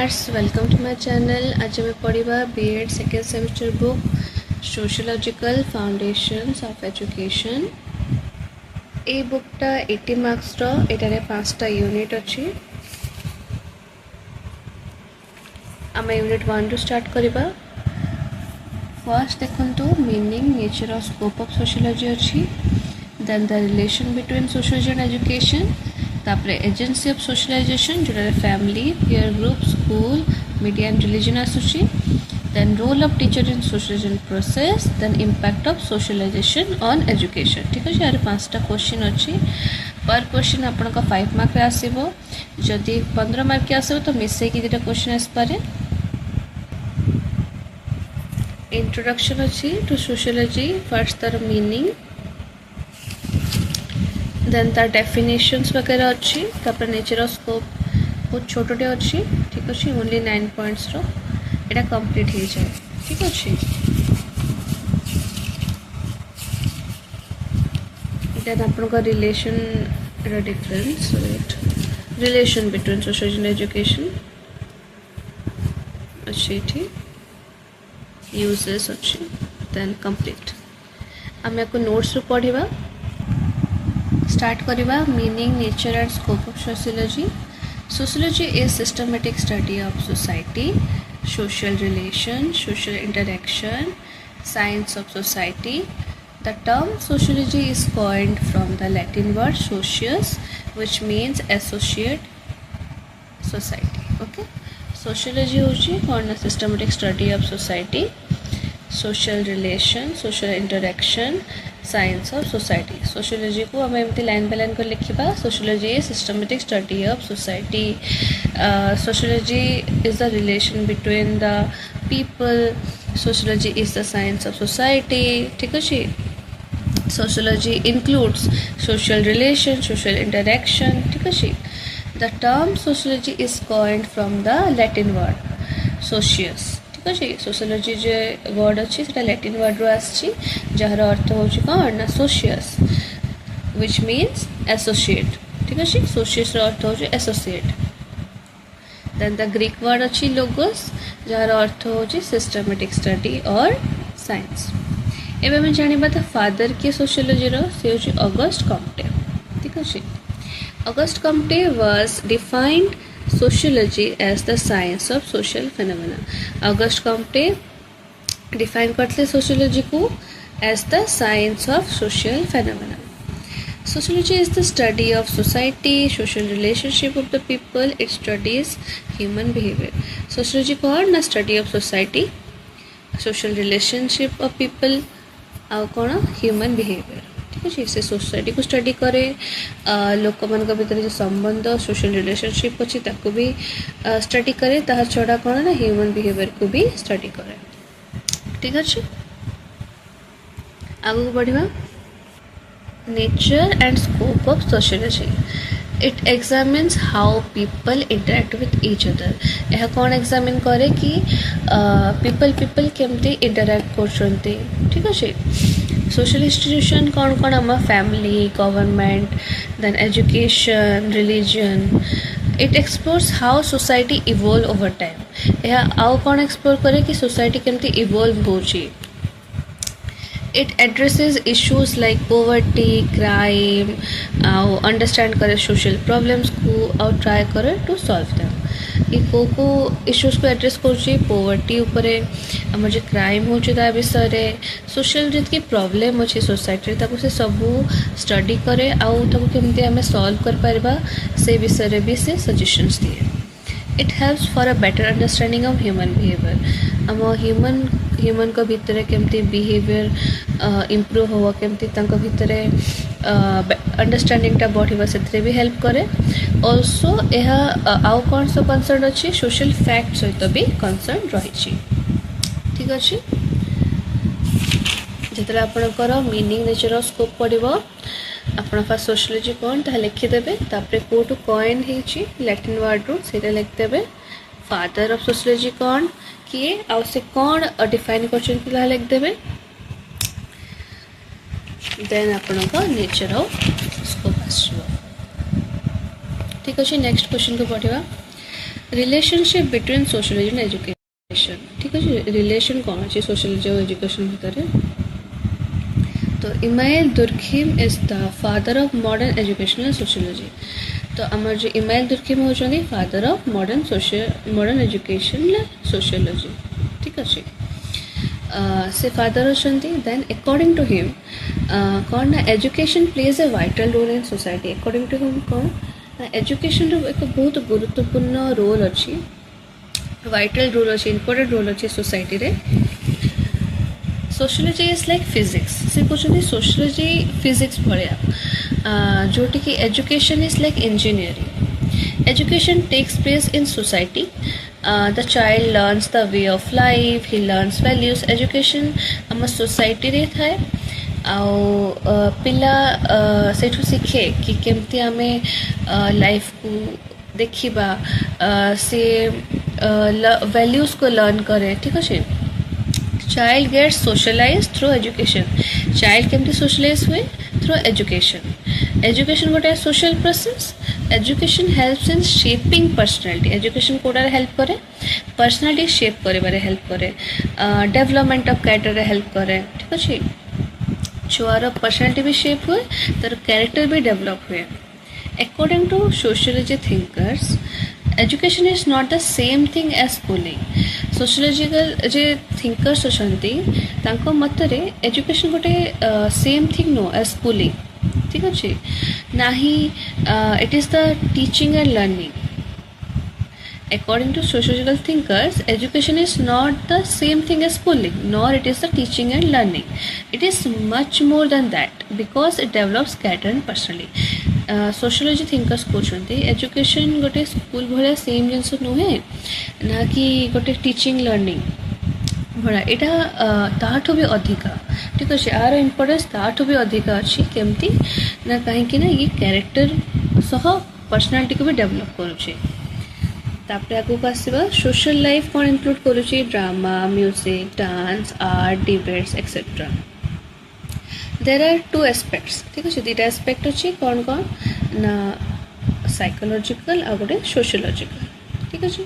viewers, welcome to my channel. आज मैं पढ़िबा B.Ed second semester book Sociological Foundations of Education. ए बुकटा 80 मार्क्स रो एटारे 5टा यूनिट अछि. आमे यूनिट 1 रो स्टार्ट करिबा. फर्स्ट देखंतु मीनिंग नेचर और स्कोप ऑफ सोशियोलॉजी अछि. Then the relation between sociology and education. तापरे एजेंसी ऑफ सोशलाइजेशन जोड़ा family peer group school media and religion आसुची. Then role of teacher in socialisation process. Then impact of socialisation on education. ठीक है, यार 5टा question अच्छी. पर question आपन का 5 मार्क आसीबो. जदि 15 मार्क आसीबो तो मिसे की दुटा क्वेश्चन आस पारे. इंट्रोडक्शन अच्छी टू सोशियोलॉजी. फर्स्ट तार मीनिंग, देन तार डेफिनेशंस वगैरह अच्छी. तापर नेचर ऑफ स्कोप बहुत छोटे अच्छी. ठीक अच्छे, ओनली 9 पॉइंट्स रो एटा कंप्लीट हो जाए. ठीक अच्छे, देन आपन का relation difference relation between social and education अच्छी. ठीक यूजेस अच्छी. देन कंप्लीट आम आपको नोट्स रो पढ़िबा. स्टार्ट करिबा meaning nature and scope of sociology. Sociology is systematic study of society, social relation, social interaction, science of society. The term sociology is coined from the Latin word socius, which means associate society. Okay, sociology होची कौन ना systematic study of society, social relation, social interaction, science of society. Sociology को हम एमती line by line कर लिखिबा. Sociology is systematic study of society. Sociology is the relation between the people. Sociology is the science of society. ठीक है. Sociology includes social relation, social interaction. ठीक है. The term sociology is coined from the Latin word socius. ठीक है. Sociology जो word अच्छी सेटा Latin word रो आछि, जहार अर्थ होछि कोन ना सोशियस, व्हिच मीन्स एसोसिएट. ठीक है. सोशियस रो अर्थ होछि associate. Then the Greek word अच्छी लोगोस, जहार अर्थ होछि सिस्टमैटिक स्टडी और साइंस. एबे हम जानिबा त फादर के सोशियोलॉजी रो से होछि ऑगस्ट कॉम्टे. ठीक है. August Comte was defined sociology as the science of social phenomena. Auguste Comte define करते sociology को as the science of social phenomena. Sociology is the study of society, social relationship of the people. It studies human behavior. Sociology को और ना study of society, social relationship of people, और कौन human behavior. ठीक है. से society को study करे, लोक मान भीतर जो संबंध सोशल रिलेशनशिप अच्छी ताको भी स्टडी करे. ताहा छड़ा कौन ना ह्यूमन बिहेवियर को भी स्टडी करे. ठीक अच्छे, आगू बढ़िबा. Nature and scope of sociology. It examines how people interact with each other. यह कौन एग्जामिन करे कि पीपल केमती इंटरैक्ट करछन्ते. ठीक अच्छे. सोशल इंस्टीट्यूशन कौन कौन आम family, government, then education, religion. It explores how society evolve over time. यह आउ कौन एक्सप्लोर करे कि सोसाइटी केमती इवॉल्व होची. It addresses issues like poverty, crime, understand करे social problems को और try करे to solve them. ये को issues को address करूँगी poverty ऊपरे, हमर जो crime हो चुका है विषय रे, social जितकी problem अच्छी society रे ताको से सबू study करे आउ ताको केमती हमें solve कर पारिबा से विषय रे भी से suggestions दिए. It helps for a better understanding of human behavior. हम ह्यूमन को भितर केमती बिहेवियर इम्प्रूव हो, केमती तांको भितर अंडरस्टैंडिंग टा बढ़िबा से भी हेल्प करे. ऑल्सो यह आउ कौन सो कंसर्न अच्छी सोशल फैक्ट सहित भी कंसर्न रही. ठीक अच्छे. जितने आपणकर मीनिंग नेचर और स्कोप पड़ो आप फास्ट सोशियोलॉजी कौन ता लिखिदेवे. तापर कोटू कॉइन होची लैटिन वर्ड रू से लिखिदेवे. फादर ऑफ सोशियोलॉजी कौन किए आउ से कौन डिफाइन कर लिखिदेवे. देन आपणकर नेचर ऑफ स्कोप आस. ठीक अच्छे. नेक्स्ट क्वेश्चन को पढ़ा. Relationship between sociology and education ठीक अच्छे रिलेशन कौन अच्छे सोशियोलॉजी और एजुकेशन भितर तो Emile Durkheim is the father of modern educational sociology तो आमर जो इमाइल दुर्खिम होचंदी father of modern educational sociology ठीक अच्छे से फादर होचंदी देन अकॉर्डिंग टू हिम कौन ना education plays a vital role in society according to him कौन एजुकेशन एक बहुत गुरुत्वपूर्ण रोल अच्छी वाइटल रोल अच्छी इंपोर्टेंट रोल अच्छी सोसाइटी रे सोशियोलॉजी इज लाइक फिजिक्स से कहते सोशियोलॉजी फिजिक्स भाया जोटी कि education is like engineering education takes place in society the child learns the way of life he learns values education आम society रे थाए आउ पिला सेठू शिखे कि केमती आमे लाइफ को देखिबा से वैल्यूज को लर्न करे ठीक अच्छे child gets socialise through education child केमती सोशलाइज हुए थ्रू एजुकेशन एजुकेशन गोटे social process education helps in shaping personality education कोडार हेल्प करे पर्सनालिटी शेप करे हेल्प करे डेवलपमेंट ऑफ कैरेक्टर हेल्प करे ठीक अच्छे छुआर पर्सनालिटी भी शेप हुए तार कैरेक्टर भी डेवलप हुए according to sociology thinkers education is not the same thing as schooling sociological जे थिंकर्स अच्छा मतरे एजुकेशन गोटे same thing no as schooling ठीक अच्छे ना ही it is the teaching and learning according to sociological thinkers education is not the same thing as schooling nor it is the teaching and learning it is much more than that because it develops character and personality sociology thinkers कहते education गोटे school भाया same जिनस नुहे ना कि गोटे teaching learning भाया यहाँ ताठू भी अधिका ठीक अच्छे यार इम्पोर्टेंस ताठू भी अधिका अच्छी केमती ना कहीं ना ये कैरेक्टर सह पर्सनालिटी को भी डेवलप करुचे तापरे आगो को आसीबा सोशल लाइफ कौन इंक्लूड करुचे drama music dance art debates etcetera there are two aspects ठीक अच्छे दुटा एस्पेक्ट अच्छे कौन कौन ना साइकोलॉजिकल आ गोटे सोशियोलॉजिकल ठीक अच्छे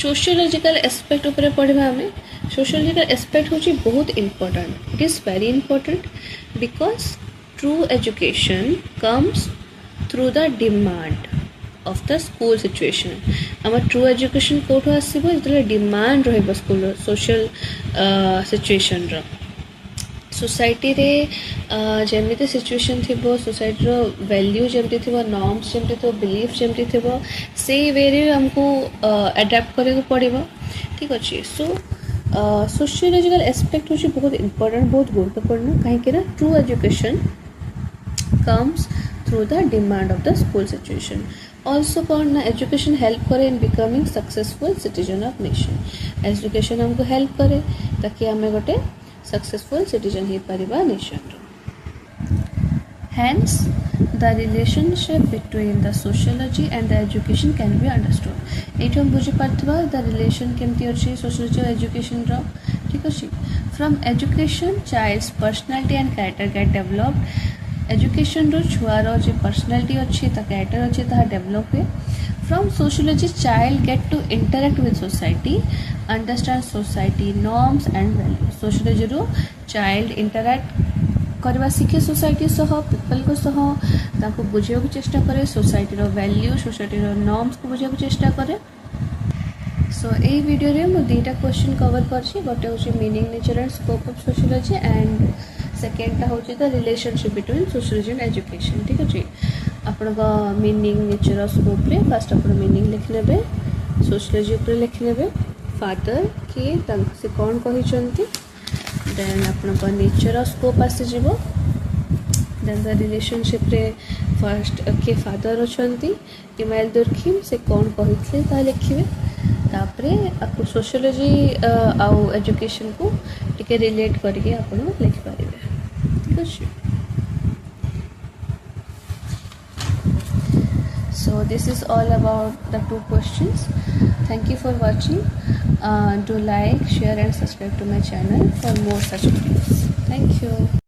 सोशियोलॉजिकल एस्पेक्ट उपरे पढ़ा आम सोशियोलॉजिकल एस्पेक्ट होची बहुत important it is very important because true education comes through the demand of the school situation आम ट्रू एजुकेशन कौटू आसो जो डिमांड रकूल सोशल सिचुएशन सोसाइटी रे जमी सिचुएशन थी सोसाइटी वैल्यू जमी थी नॉर्म्स जमी थी बिलीफ जमी थी से वे आमको अडाप्ट करने पड़ो ठीक अच्छे सो सोशियोलॉजिकल एस्पेक्ट हूँ बहुत इंपोर्टेंट बहुत गुरुत्वपूर्ण कहीं true education comes through the demand of the school situation also कौन ना एजुकेशन हेल्प करे in becoming successful citizen of nation education हमको हेल्प करे ताकि आम गोटे सक्सेसफुल सिटीजन हो Paribas nation hence the relationship between the sociology and the education can be understood ये हम बुझी पार्थिबा द रिलेशन केमती अच्छे सोशियोलॉजी और एजुकेशन ठीक अच्छे from education child's personality and character get developed education छुआर जो पर्सनालिटी अच्छी कैरेक्टर अच्छी डेवलप हुए from sociology child get to interact with society understand society norms and values sociology रू चाइल्ड इंटरेक्ट करवा सीखे सोसाइटी सह पीपल को सह बुझे चेष्टा करे सोसाइटी वैल्यू सोसाइटी नॉर्म्स को बुझे चेष्टा करे सो ये वीडियो रे मु दुटा क्वेश्चन कवर कर गोटे हूँ meaning nature and scope of sociology and सेकेंडटा हूँ the relationship between sociology and education ठीक अच्छे आपण मीनिंग नेचर और स्कोप रे फास्ट आप मीनिंग लिखने सोशियोलॉजी उपर लिखने फादर किए से कौन कही देन आपण नेचर और स्कोप आसीज देन द रिलेशनशिप रे फर्स्ट के फादर अच्छा इमाइल दुर्खिम से कौन कही लिखे तापरे आपको सोशियोलॉजी आउ एजुकेशन को टिके रिलेट करके आप लिखिपारे ठीक अच्छे so this is all about the two questions thank you for watching do like share and subscribe to my channel for more such videos thank you